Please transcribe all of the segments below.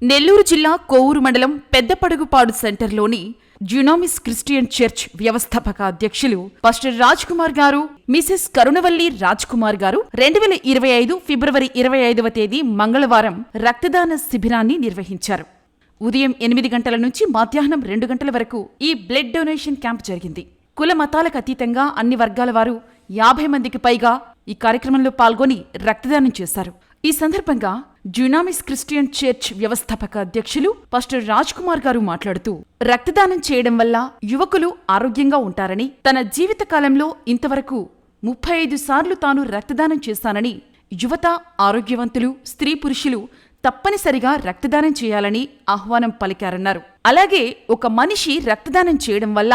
నెల్లూరు జిల్లా కోవూరు మండలం పెద్దపడుగుపాడు సెంటర్లోని డ్యునామిస్ Christian church వ్యవస్థాపక అధ్యక్షులు పాస్టర్ రాజ్ కుమార్ గారు, మిసెస్ కరుణవల్లి రాజ్ కుమార్ గారు 2025 ఫిబ్రవరి 25వ తేదీ మంగళవారం రక్తదాన శిబిరాన్ని నిర్వహించారు. ఉదయం 8 గంటల నుంచి మధ్యాహ్నం 2 గంటల వరకు ఈ బ్లడ్ డొనేషన్ క్యాంప్ జరిగింది. కుల మతాలకు అతీతంగా అన్ని వర్గాల వారు 50 మందికి పైగా ఈ కార్యక్రమంలో పాల్గొని రక్తదానం చేశారు. ఈ సందర్భంగా డ్యునామిస్ క్రిస్టియన్ చర్చ్ వ్యవస్థాపక అధ్యక్షులు పాస్టర్ రాజ్ కుమార్ గారు మాట్లాడుతూ, రక్తదానం చేయడం వల్ల యువకులు ఆరోగ్యంగా ఉంటారని, తన జీవితకాలంలో ఇంతవరకు 35 సార్లు తాను రక్తదానం చేశానని, యువత, ఆరోగ్యవంతులు, స్త్రీ పురుషులు తప్పనిసరిగా రక్తదానం చేయాలని ఆహ్వానం పలికారన్నారు. అలాగే ఒక మనిషి రక్తదానం చేయడం వల్ల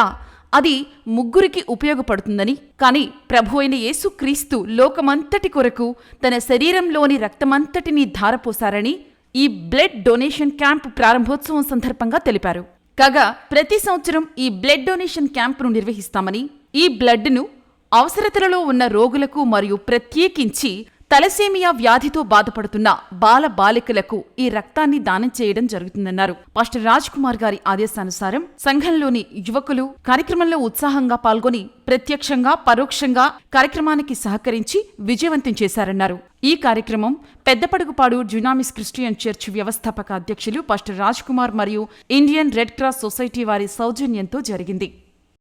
అది ముగ్గురికి ఉపయోగపడుతుందని, కాని ప్రభు అయిన యేసుక్రీస్తు లోకమంతటి కొరకు తన శరీరంలోని రక్తమంతటినీ ధారపోశారని ఈ బ్లడ్ డొనేషన్ క్యాంప్ ప్రారంభోత్సవం సందర్భంగా తెలిపారు. కాగా ప్రతి సంవత్సరం ఈ బ్లడ్ డొనేషన్ క్యాంపును నిర్వహిస్తామని, ఈ బ్లడ్ను అవసరతలలో ఉన్న రోగులకు మరియు ప్రత్యేకించి తలసేమియా వ్యాధితో బాధపడుతున్న బాల బాలికలకు ఈ రక్తాన్ని దానం చేయడం జరుగుతుందన్నారు. పాస్టర్ రాజ్ కుమార్ గారి ఆదేశానుసారం సంఘంలోని యువకులు కార్యక్రమంలో ఉత్సాహంగా పాల్గొని ప్రత్యక్షంగా, పరోక్షంగా కార్యక్రమానికి సహకరించి విజయవంతం చేశారన్నారు. ఈ కార్యక్రమం పెద్దపడుగుపాడు డ్యునామిస్ క్రిస్టియన్ చర్చ్ వ్యవస్థాపక అధ్యక్షులు పాస్టర్ రాజ్ కుమార్ మరియు ఇండియన్ రెడ్ క్రాస్ సొసైటీ వారి సౌజన్యంతో జరిగింది.